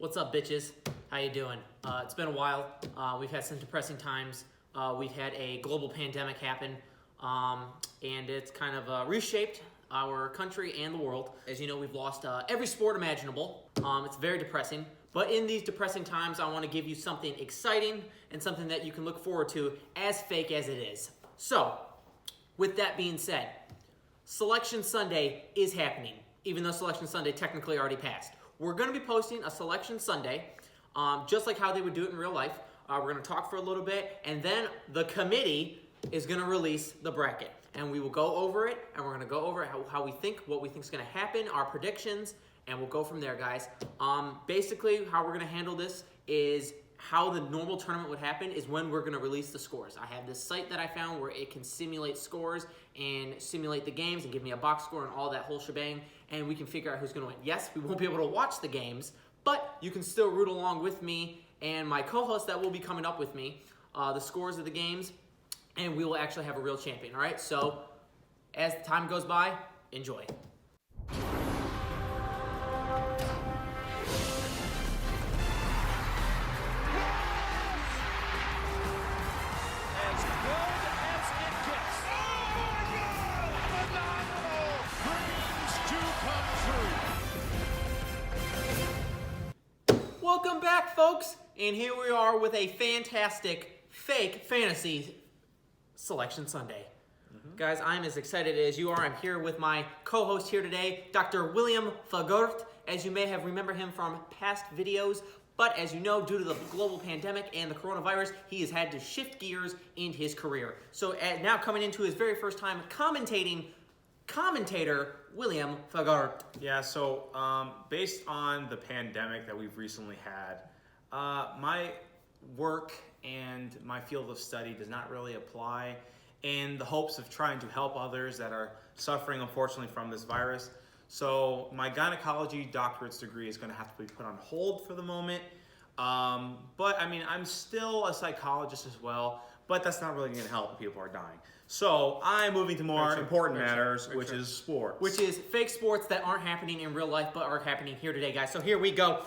What's up, bitches? How you doing? It's been a while. We've had some depressing times. We've had a global pandemic happen, and it's kind of reshaped our country and the world. As you know, we've lost every sport imaginable. It's very depressing. But in these depressing times, I want to give you something exciting and something that you can look forward to, as fake as it is. So, with that being said, Selection Sunday is happening, even though Selection Sunday technically already passed. We're going to be posting a Selection Sunday, just like how they would do it in real life. We're going to talk for a little bit, and then the committee is going to release the bracket. And we will go over it, and we're going to go over how we think, what we think is going to happen, our predictions, and we'll go from there, guys. Basically, how we're going to handle this is how the normal tournament would happen is when we're going to release the scores. I have this site that I found where it can simulate scores and simulate the games and give me a box score and all that whole shebang, and we can figure out who's going to win. Yes, we won't be able to watch the games, but you can still root along with me and my co-host that will be coming up with me, the scores of the games, and we will actually have a real champion, all right? So as the time goes by, enjoy. Welcome back, folks, and here we are with a fantastic fake fantasy Selection Sunday. Guys, I'm as excited as you are. I'm here with my co-host here today, Dr. William Fagurt. As you may have remembered him from past videos, but as you know, due to the global pandemic and the coronavirus, he has had to shift gears in his career. So now coming into his very first time commentator William Fagurt. Yeah, so based on the pandemic that we've recently had, my work and my field of study does not really apply in the hopes of trying to help others that are suffering, unfortunately, from this virus. So my gynecology doctorate's degree is going to have to be put on hold for the moment. But I mean, I'm still a psychologist as well, but that's not really going to help if people are dying. So I'm moving to more important matters, which is sports. Which is fake sports that aren't happening in real life, but are happening here today, guys. So here we go.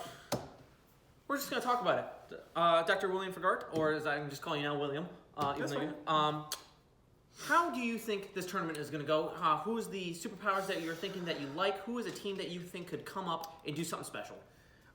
We're just going to talk about it. Dr. William Fagurt, or as I'm just calling you now, William. That's fine. How do you think this tournament is going to go? Who's the superpowers that you're thinking that you like? Who is a team that you think could come up and do something special?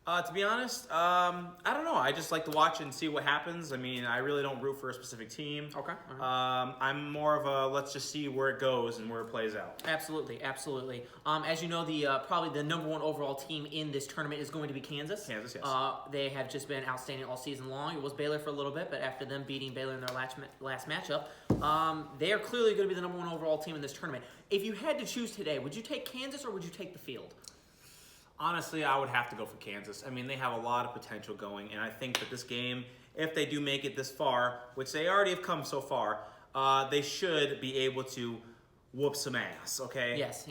To be honest, I don't know. I just like to watch and see what happens. I mean, I really don't root for a specific team. Okay. Right. I'm more of a let's just see where it goes and where it plays out. Absolutely, absolutely. As you know, probably the number one overall team in this tournament is going to be Kansas. Kansas, yes. They have just been outstanding all season long. It was Baylor for a little bit, but after them beating Baylor in their last matchup, they are clearly going to be the number one overall team in this tournament. If you had to choose today, would you take Kansas or would you take the field? Honestly, I would have to go for Kansas. I mean, they have a lot of potential going, and I think that this game, if they do make it this far, which they already have come so far, they should be able to whoop some ass, okay? Yes.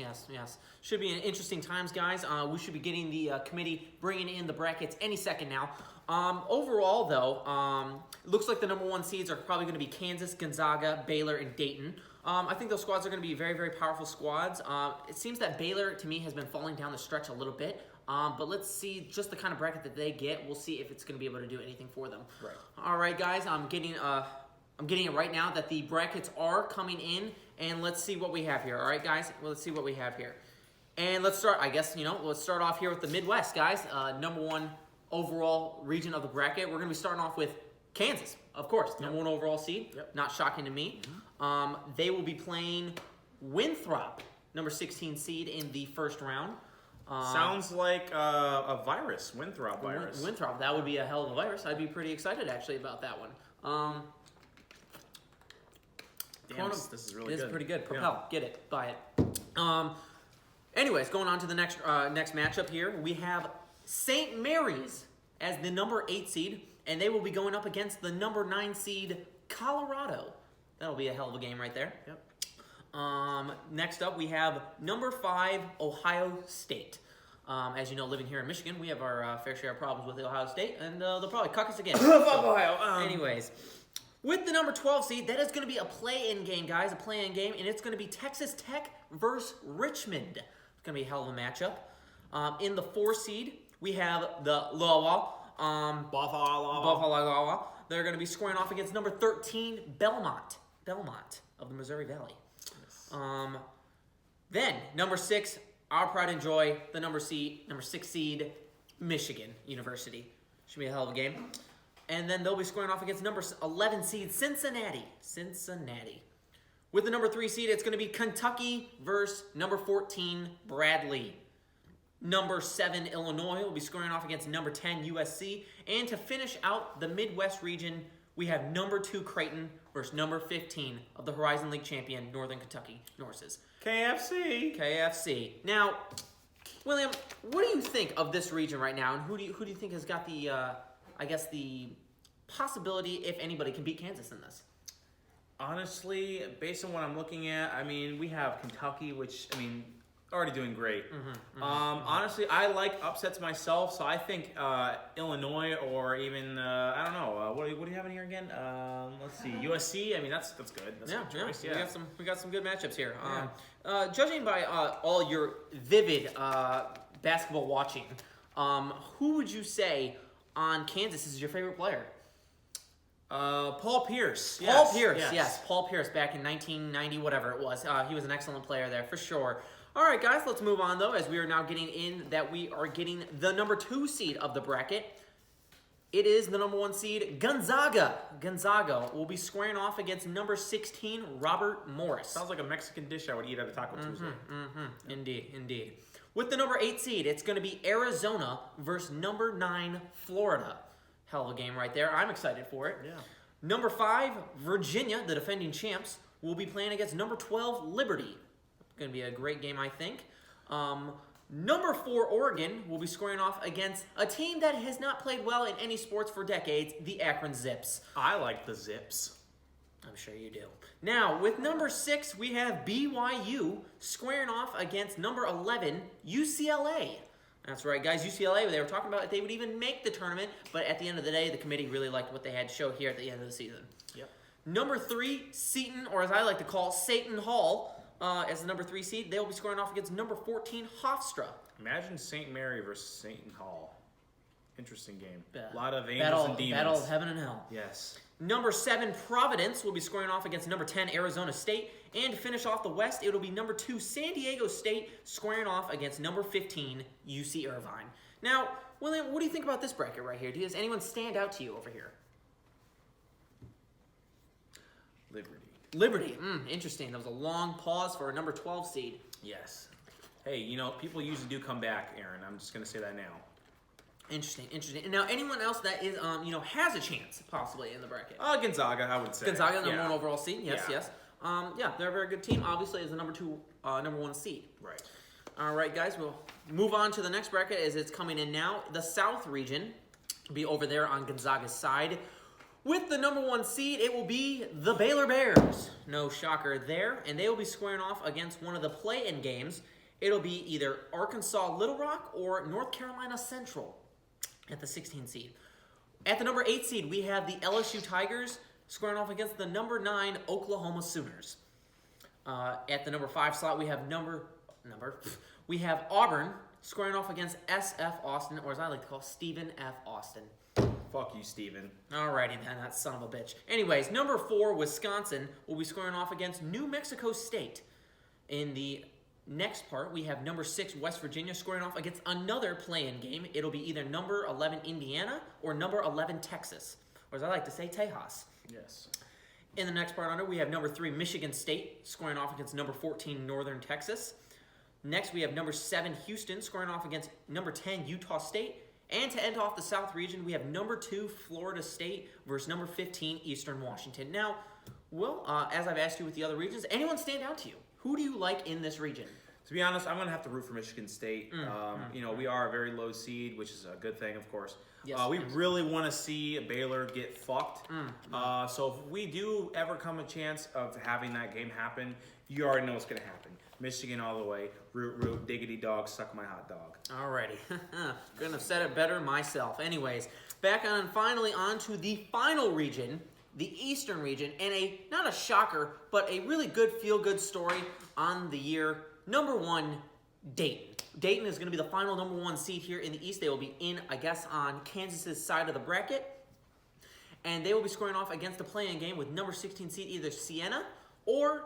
Should be an interesting times, guys. We should be getting the committee bringing in the brackets any second now. Overall, though, it looks like the number one seeds are probably going to be Kansas, Gonzaga, Baylor, and Dayton. I think those squads are going to be very, very powerful squads. It seems that Baylor, to me, has been falling down the stretch a little bit. But let's see just the kind of bracket that they get. We'll see if it's going to be able to do anything for them. Right. All right, guys. I'm getting it right now that the brackets are coming in, and let's see what we have here. All right, guys. Well, let's see what we have here. And let's start. I guess let's start off here with the Midwest, guys. Number one overall region of the bracket. We're going to be starting off with Kansas, of course. Number one overall seed. Yep. Not shocking to me. Mm-hmm. They will be playing Winthrop, number 16 seed in the first round. Sounds like a virus, Winthrop virus. Winthrop, that would be a hell of a virus. I'd be pretty excited actually about that one. Damn, this is really good. This is pretty good. Propel, Get it, buy it. Anyways, going on to the next matchup here, we have St. Mary's as the number 8 seed, and they will be going up against the number 9 seed Colorado. That'll be a hell of a game right there. Yep. Next up, we have number 5 Ohio State. As you know, living here in Michigan, we have our fair share of problems with Ohio State, and they'll probably cuck us again. Fuck Ohio. Anyways, with the number 12 seed, that is going to be a play-in game, guys, and it's going to be Texas Tech versus Richmond. It's going to be a hell of a matchup. In the 4 seed, We have the Iowa, Buffalo. They're going to be squaring off against number 13, Belmont of the Missouri Valley. Yes. Then, number 6, our pride and joy, the number 6 seed, Michigan University. Should be a hell of a game. And then they'll be squaring off against number 11 seed, Cincinnati. With the number 3 seed, it's going to be Kentucky versus number 14, Bradley. Number 7, Illinois will be squaring off against number 10, USC. And to finish out the Midwest region, we have number 2, Creighton versus number 15 of the Horizon League champion, Northern Kentucky Norses. KFC. Now, William, what do you think of this region right now, and who do you think has got the, the possibility, if anybody, can beat Kansas in this? Honestly, based on what I'm looking at, I mean, we have Kentucky, which, I mean, already doing great. Honestly, I like upsets myself, so I think Illinois or even, I don't know, what do you have in here again? Let's see, USC, I mean, that's good. That's a good choice, yeah. We got some good matchups here. Judging by all your vivid basketball watching, who would you say on Kansas is your favorite player? Paul Pierce. Paul Pierce back in 1990, whatever it was. He was an excellent player there for sure. All right, guys, let's move on, though, as we are now getting in that we are getting the number 2 seed of the bracket. It is the number 1 seed, Gonzaga. Gonzaga will be squaring off against number 16, Robert Morris. Sounds like a Mexican dish I would eat at a Taco Tuesday. Indeed. With the number 8 seed, it's going to be Arizona versus number 9, Florida. Hell of a game right there. I'm excited for it. Yeah. Number 5, Virginia, the defending champs, will be playing against number 12, Liberty. Going to be a great game, I think. Number 4, Oregon, will be squaring off against a team that has not played well in any sports for decades, the Akron Zips. I like the Zips. I'm sure you do. Now, with number 6, we have BYU squaring off against number 11, UCLA. That's right, guys. UCLA, they were talking about if they would even make the tournament, but at the end of the day, the committee really liked what they had to show here at the end of the season. Yep. Number 3, Seton, or as I like to call, Satan Hall, as the number 3 seed. They will be scoring off against number 14, Hofstra. Imagine St. Mary versus Satan Hall. Interesting game. A lot of angels and demons. Battle of heaven and hell. Yes. Number 7, Providence, will be scoring off against number 10, Arizona State. And to finish off the West, it will be number 2, San Diego State, squaring off against number 15, UC Irvine. Now, William, what do you think about this bracket right here? Does anyone stand out to you over here? Liberty. Interesting. That was a long pause for a number 12 seed. Yes. Hey, people usually do come back, Aaron. I'm just going to say that now. Interesting. And now, anyone else that is, has a chance possibly in the bracket? Gonzaga, I would say. Gonzaga, number 1 overall seed. Yes. They're a very good team. Obviously, as the number 1 seed. Right. All right, guys. We'll move on to the next bracket as it's coming in now. The South region will be over there on Gonzaga's side. With the number 1 seed, it will be the Baylor Bears. No shocker there. And they will be squaring off against one of the play-in games. It'll be either Arkansas Little Rock or North Carolina Central at the 16 seed. At the number 8 seed, we have the LSU Tigers squaring off against the number 9 Oklahoma Sooners. At the number 5 slot, we have we have Auburn squaring off against SF Austin, or as I like to call Stephen F. Austin. Fuck you, Steven. Alrighty then, that son of a bitch. Anyways, number 4, Wisconsin, will be squaring off against New Mexico State. In the next part, we have number 6, West Virginia, squaring off against another play-in game. It'll be either number 11, Indiana, or number 11, Texas. Or as I like to say, Tejas. Yes. In the next part under, we have number 3, Michigan State, squaring off against number 14, Northern Texas. Next, we have number 7, Houston, squaring off against number 10, Utah State. And to end off the South region, we have number 2, Florida State versus number 15, Eastern Washington. Now, Will, as I've asked you with the other regions, anyone stand out to you? Who do you like in this region? To be honest, I'm going to have to root for Michigan State. We are a very low seed, which is a good thing, of course. Yes, we really want to see Baylor get fucked. So if we do ever come a chance of having that game happen, you already know what's going to happen. Michigan all the way. Root, diggity dog, suck my hot dog. Alrighty. Couldn't have said it better myself. Anyways, back on finally on to the final region, the Eastern region, and not a shocker, but a really good feel-good story on the year. Number 1, Dayton. Dayton is going to be the final number 1 seed here in the East. They will be in, I guess, on Kansas's side of the bracket. And they will be squaring off against the play-in game with number 16 seed either Siena or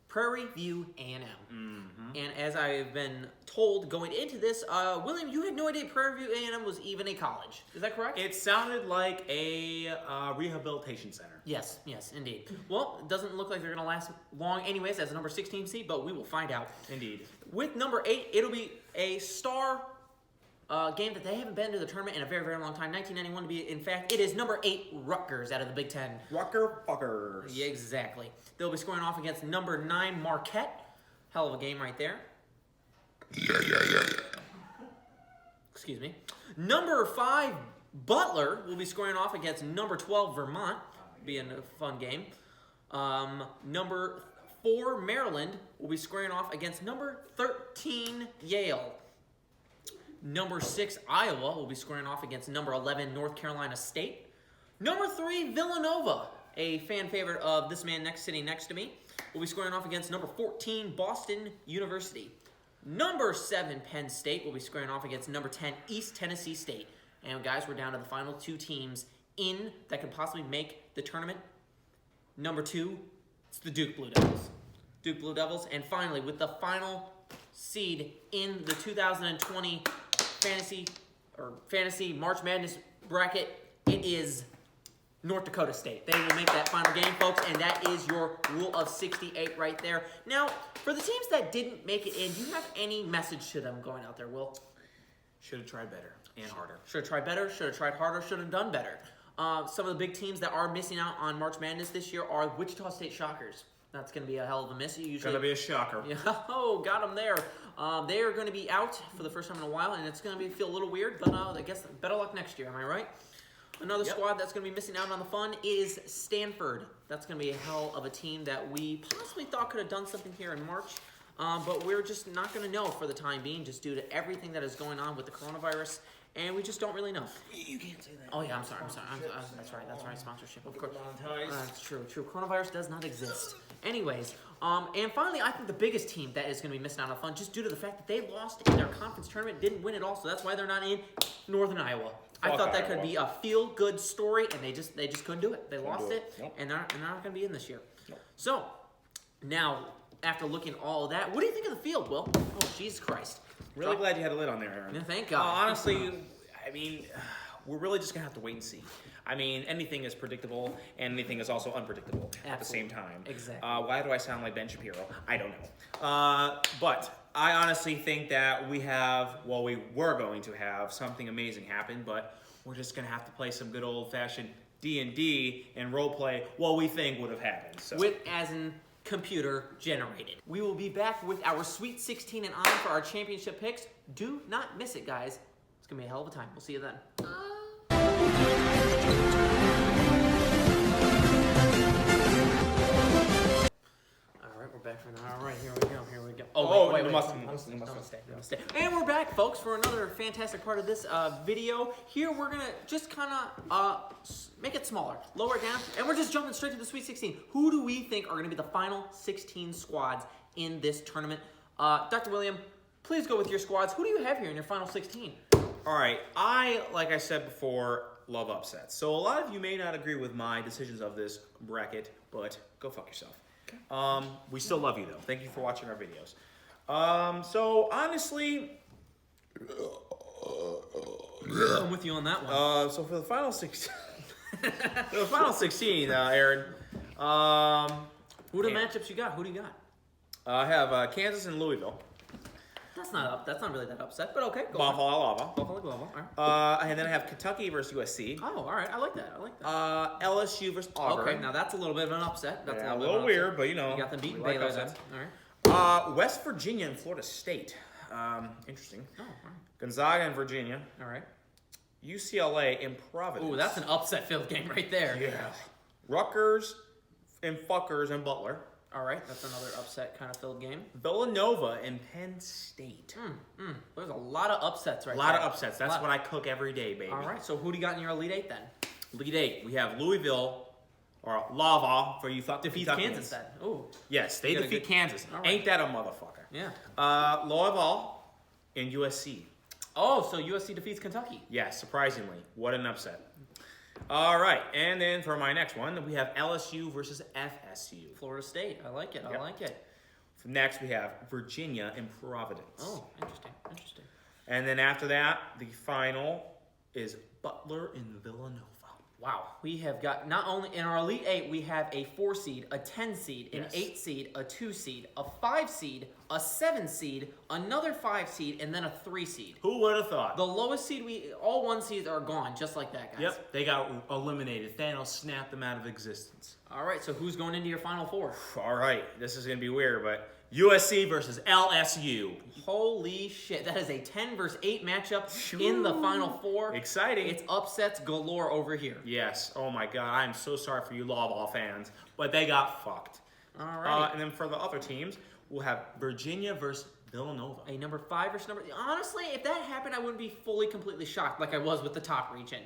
Prairie View A&M. And as I've been told going into this, William, you had no idea Prairie View A&M was even a college. Is that correct? It sounded like a rehabilitation center. Yes, indeed. Well, it doesn't look like they're going to last long anyways as a number 16 seed, but we will find out. Indeed. With number 8, it'll be a star game that they haven't been to the tournament in a very, very long time. 1991 to be, in fact, it is number 8 Rutgers out of the Big Ten. Rucker fuckers. Yeah, exactly. They'll be scoring off against number 9 Marquette. Hell of a game right there. Excuse me. Number 5 Butler will be scoring off against number 12 Vermont. Being a fun game. Number 4 Maryland will be squaring off against number 13 Yale. Number 6 Iowa will be squaring off against number 11 North Carolina State. Number 3 Villanova, a fan favorite of this man sitting next to me, will be squaring off against number 14 Boston University. Number 7 Penn State will be squaring off against number 10 East Tennessee State. And guys, we're down to the final 2 teams in that could possibly make the tournament. Number 2, it's the Duke Blue Devils. Duke Blue Devils. And finally, with the final seed in the 2020 fantasy March Madness bracket, it is North Dakota State. They will make that final game, folks, and that is your rule of 68 right there. Now, for the teams that didn't make it in, do you have any message to them going out there, Will? Should have tried better and harder. Should have tried better, should have tried harder, should have done better. Some of the big teams that are missing out on March Madness this year are Wichita State Shockers. That's going to be a hell of a miss. Gonna be a shocker. Yeah, got them there. They are going to be out for the first time in a while, and it's going to feel a little weird, but I guess better luck next year, am I right? Another squad that's going to be missing out on the fun is Stanford. That's going to be a hell of a team that we possibly thought could have done something here in March, but we're just not going to know for the time being, just due to everything that is going on with the coronavirus, and we just don't really know. You can't say that. Oh yeah, I'm sorry. That's right. Sponsorship, of course. That's true. Coronavirus does not exist. Anyways, and finally, I think the biggest team that is going to be missing out on fun, just due to the fact that they lost in their conference tournament, didn't win it all, so that's why they're not in Northern Iowa. I thought that could be a feel-good story, and they just couldn't do it. They lost it, and they're not going to be in this year. So now, after looking at all of that, what do you think of the field, Will? Oh, Jesus Christ! Really glad you had a lid on there, Aaron. Yeah, thank God. Honestly, I mean, we're really just gonna have to wait and see. I mean, anything is predictable, and anything is also unpredictable at the same time. Exactly. Why do I sound like Ben Shapiro? I don't know. But I honestly think that we were going to have something amazing happen, but we're just gonna have to play some good old-fashioned D&D and role play what we think would have happened. So. As in computer generated. We will be back with our Sweet 16 and on for our championship picks. Do not miss it, guys. It's gonna be a hell of a time. We'll see you then. Alright, we're back for now. Alright, here we go. Wait. Namaste. And we're back, folks, for another fantastic part of this video. Here we're gonna just kinda make it smaller, lower it down, and we're just jumping straight to the Sweet 16. Who do we think are gonna be the final 16 squads in this tournament? Dr. William, please go with your squads. Who do you have here in your final 16? All right, like I said before, love upsets. So a lot of you may not agree with my decisions of this bracket, but go fuck yourself. Okay. We still love you though. Thank you for watching our videos. So honestly, I'm with you on that one. so for the final 16, Aaron. Who are the matchups you got? Who do you got? I have Kansas and Louisville. That's not really that upset, but okay. Buffalo, Alabama. All right. And then I have Kentucky versus USC. Oh, all right. I like that. LSU versus Auburn. Okay, now that's a little bit of an upset. That's a little weird, but you know. You got them beating like Baylor then. All right. West Virginia and Florida State. Interesting. Oh, all right. Gonzaga and Virginia. All right. UCLA and Providence. Ooh, that's an upset-filled game right there. Yeah. Rutgers and Fuckers and Butler. All right, that's another upset kind of filled game. Villanova and Penn State. There's a lot of upsets right there. A lot of upsets. That's what I cook every day, baby. All right, so who do you got in your Elite Eight then? Elite Eight. We have Louisville, or Lava, for you defeats Kansas then. Ooh. Yes, they defeat Kansas. Right. Ain't that a motherfucker? Yeah. Louisville and USC. Oh, so USC defeats Kentucky. Yeah, surprisingly. What an upset. All right, and then for my next one, we have LSU versus FSU. Florida State. I like it. I Yep. like it. Next, we have Virginia and Providence. Oh, interesting. Interesting. And then after that, the final is Butler and Villanova. Wow, we have got, not only in our Elite Eight, we have a 4 seed, a 10 seed, an Yes. 8 seed, a 2 seed, a 5 seed, a 7 seed, another 5 seed, and then a 3 seed. Who would have thought? The lowest seed, all 1 seeds are gone, just like that, guys. Yep, they got eliminated. Thanos snapped them out of existence. All right, so who's going into your Final Four? All right, this is going to be weird, but USC versus LSU. Holy shit, that is a 10 versus 8 matchup in the Final Four. Exciting. It's upsets galore over here. Yes. Oh my God, I'm so sorry for you law ball fans, but they got fucked. All right. And then for the other teams, we'll have Virginia versus Villanova. A number 5 versus number. Honestly, if that happened, I wouldn't be fully, completely shocked like I was with the top region.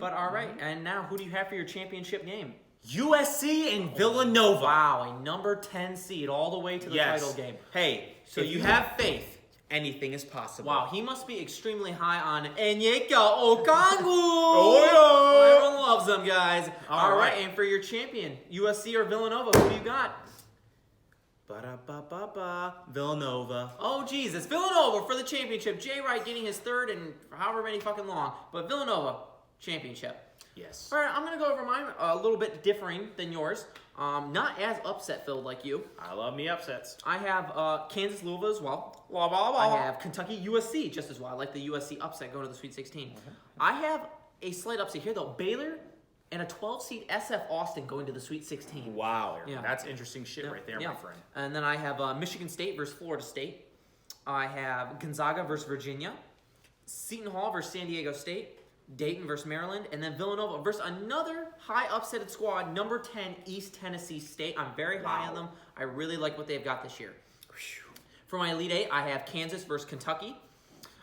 But all right, and now who do you have for your championship game? USC and Villanova. Wow, a number 10 seed all the way to the title game. Hey, So so you you- have faith. Anything is possible. Wow, he must be extremely high on Enyeka Okongwu. Oh, yeah. Everyone loves them, guys. All All right, right. and for your champion, USC or Villanova, who do you got? Ba-da-ba-ba-ba. Villanova. Oh, geez, it's Villanova for the championship. Jay Wright getting his third and however many fucking long. But Villanova, championship. Yes. All right, I'm going to go over mine a little bit differing than yours. Not as upset-filled like you. I love me upsets. I have Kansas Louisville as well. Blah, blah, blah. I have Kentucky USC just as well. I like the USC upset going to the Sweet 16. I have a slight upset here, though. Baylor and a 12 seed SF Austin going to the Sweet 16. Wow, Aaron, Yeah. that's interesting shit right there, Yeah. my friend. And then I have Michigan State versus Florida State. I have Gonzaga versus Virginia. Seton Hall versus San Diego State. Dayton versus Maryland. And then Villanova versus another high upsetted squad, number 10, East Tennessee State. I'm very high Wow. on them. I really like what they've got this year. For my Elite Eight, I have Kansas versus Kentucky.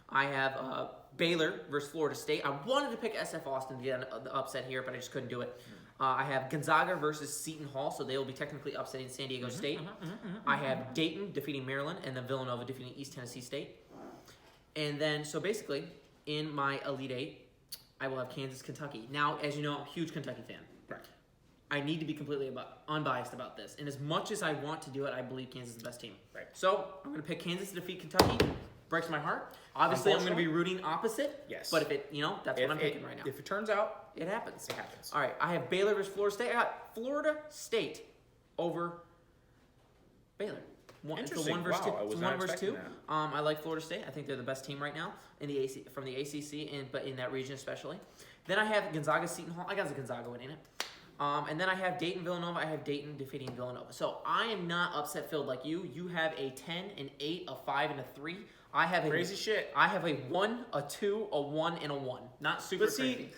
I have Baylor versus Florida State. I wanted to pick SF Austin to get the upset here, but I just couldn't do it. I have Gonzaga versus Seton Hall, so they will be technically upsetting San Diego State. I have Dayton defeating Maryland, and then Villanova defeating East Tennessee State. And then, so basically, in my Elite Eight, I will have Kansas, Kentucky. Now, as you know, I'm a huge Kentucky fan. Right. I need to be completely unbiased about this. And as much as I want to do it, I believe Kansas is the best team. Right. So I'm going to pick Kansas to defeat Kentucky. Breaks my heart. Obviously, I'm going to be rooting opposite. Yes. But if it, that's what I'm picking right now. If it turns out, It happens. it happens. All right. I have Baylor versus Florida State. I got Florida State over Baylor. It's a Interesting. 1 versus Wow, 2. I was It's not 1 versus 2. expecting I like Florida State. I think they're the best team right now in the from the ACC, but in that region especially. Then I have Gonzaga, Seton Hall. I got Gonzaga winning it. And then I have Dayton, Villanova. I have Dayton defeating Villanova. So I am not upset filled like you. You have a 10, an 8, a 5, and a 3. I have Crazy shit. I have a 1, a 2, a 1, and a 1. Not super But see, crazy.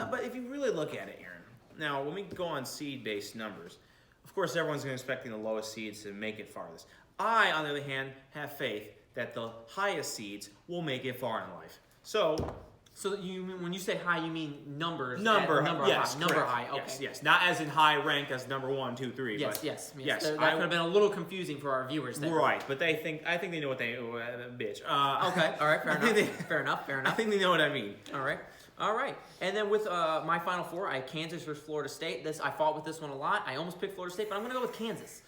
but if you really look at it, Aaron, now when we go on seed-based numbers, of course everyone's going to expecting the lowest seeds to make it farthest. I, on the other hand, have faith that the highest seeds will make it far in life. So So when you say high, you mean numbers? number high. Number correct. high. Okay. Yes, not as in high rank as number 1, 2, 3. Yes, but yes. yes. That could have been a little confusing for our viewers there. Right, but I think they know what they bitch. Okay. All right. Fair I think enough. Fair enough. Fair I enough. think they know what I mean. All right. All right. And then with my Final Four, I have Kansas versus Florida State. I fought with this one a lot. I almost picked Florida State, but I'm going to go with Kansas.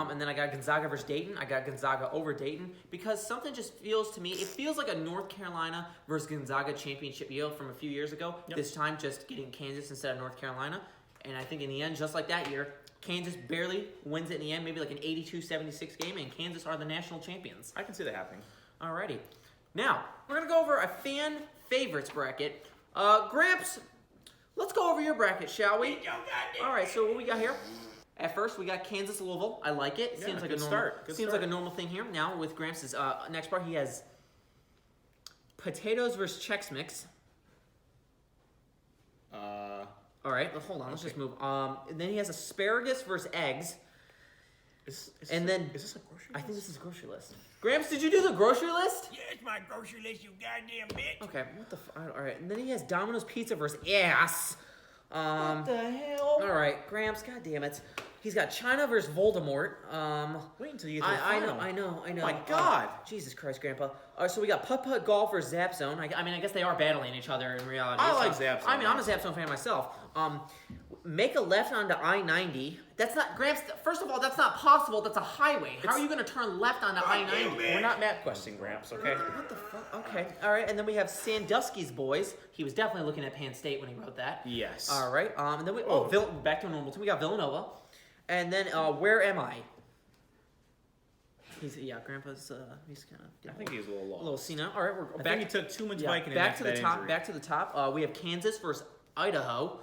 And then I got Gonzaga versus Dayton. I got Gonzaga over Dayton because something just feels to me, it feels like a North Carolina versus Gonzaga championship year from a few years ago. Yep. This time just getting Kansas instead of North Carolina. And I think in the end, just like that year, Kansas barely wins it in the end, maybe like an 82-76 game, and Kansas are the national champions. I can see that happening. Alrighty. Now, we're going to go over a fan favorites bracket. Gramps, let's go over your bracket, shall we? Alright, so what we got here? At first, we got Kansas Louisville. I like it. Yeah, Seems like good a normal start. Good seems start. like a normal thing here. Now with Gramps' next part, he has potatoes versus Chex Mix. Alright, hold on, let's just move. And then he has asparagus versus eggs. Is And then- this a grocery? I think this is a grocery list. Gramps, did you do the grocery list? Yeah, it's my grocery list, you goddamn bitch. Okay, what the alright, and then he has Domino's Pizza versus ass. What the hell? Alright, Gramps, god damn it. He's got China versus Voldemort. Wait until you get to the I final. know. Oh my God. Jesus Christ, Grandpa. So we got Putt Putt Golf versus Zap Zone. I mean, I guess they are battling each other in reality. I so- like Zap Zone. I mean, I'm a Zap Zone fan myself. Make a left onto I-90. That's not, Gramps, first of all, that's not possible. That's a highway. How are you going to turn left onto I-90? We're not map questing, Gramps, okay? What the fuck? Okay. All right. And then we have Sandusky's boys. He was definitely looking at Penn State when he wrote that. Yes. All right. And then back to a normal team. We got Villanova. And then Where Am I? Grandpa's he's kind of I think he's a little lost. a little senile. All right, we're I back. think he took too much Vicodin back after to the that top. injury. Back to the top. We have Kansas versus Idaho.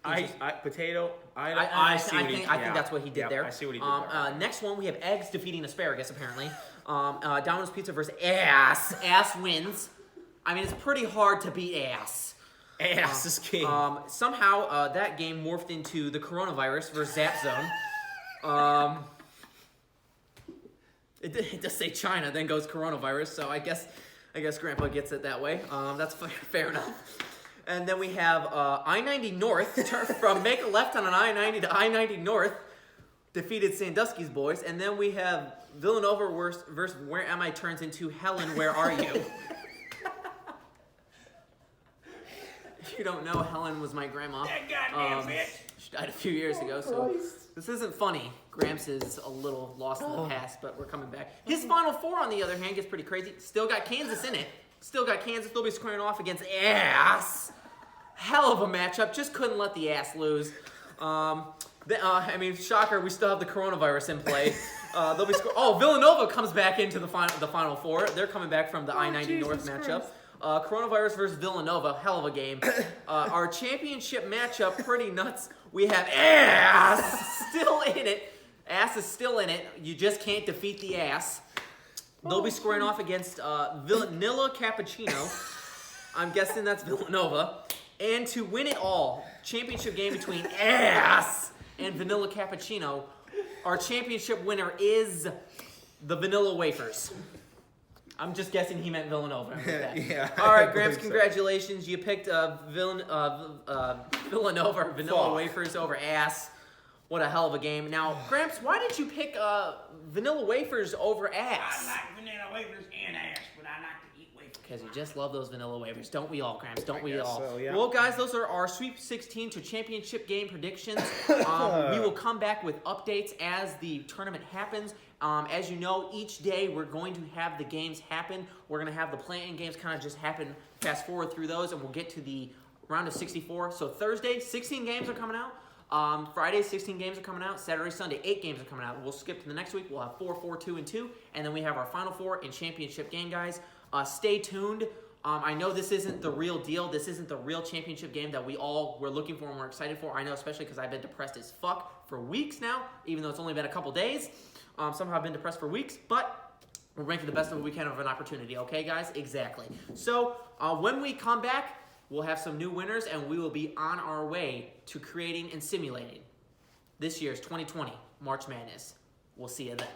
Potato. I see what he think that's what he did Yep, there. I see what he did there. Next one, we have eggs defeating asparagus, apparently. Domino's Pizza versus ass. Ass wins. I mean, it's pretty hard to beat ass. Ass is king. Somehow, that game morphed into the coronavirus versus Zap Zone. It does say China, then goes coronavirus, so I guess Grandpa gets it that way. That's fair enough. And then we have I-90 North, from make a left on an I-90 to I-90 North, defeated Sandusky's boys. And then we have Villanova versus Where Am I turns into Helen, Where Are You? If you don't know, Helen was my grandma. That goddamn bitch. She died a few years ago, so this isn't funny. Gramps is a little lost in the past, but we're coming back. His Final Four, on the other hand, gets pretty crazy. Still got Kansas in it. They'll be squaring off against ass. Hell of a matchup. Just couldn't let the ass lose. I mean, shocker, we still have the coronavirus in play. Villanova comes back into the Final Four. They're coming back from the I-90 North matchup. Coronavirus versus Villanova, hell of a game. Our championship matchup, pretty nuts. We have ass still in it. Ass is still in it. You just can't defeat the ass. They'll be squaring off against Vanilla Cappuccino. I'm guessing that's Villanova. And to win it all, championship game between ass and Vanilla Cappuccino. Our championship winner is the Vanilla Wafers. I'm just guessing he meant Villanova. Yeah. All right, I Gramps, believe so. congratulations. You picked Villanova or Vanilla Fuck. Wafers over ass. What a hell of a game. Now, Gramps, why did you pick Vanilla Wafers over I ass? like vanilla wafers and ass, but I like to eat wafers. Because you just love those vanilla wafers. Don't we all, Gramps? Don't we guess all? so, yeah. Well, guys, those are our Sweet 16 to championship game predictions. We will come back with updates as the tournament happens. As you know, each day we're going to have the games happen. We're going to have the play-in games kind of just happen, fast forward through those, and we'll get to the round of 64. So Thursday, 16 games are coming out. Friday, 16 games are coming out. Saturday, Sunday, 8 games are coming out. We'll skip to the next week. We'll have 4, 4, 2, and 2. And then we have our Final Four and championship game, guys. Stay tuned. I know this isn't the real deal. This isn't the real championship game that we're looking for and we're excited for. I know, especially because I've been depressed as fuck for weeks now, even though it's only been a couple days. Somehow I've been depressed for weeks, but we're making the best of a weekend of an opportunity, okay, guys? Exactly. So when we come back, we'll have some new winners, and we will be on our way to creating and simulating this year's 2020 March Madness. We'll see you then.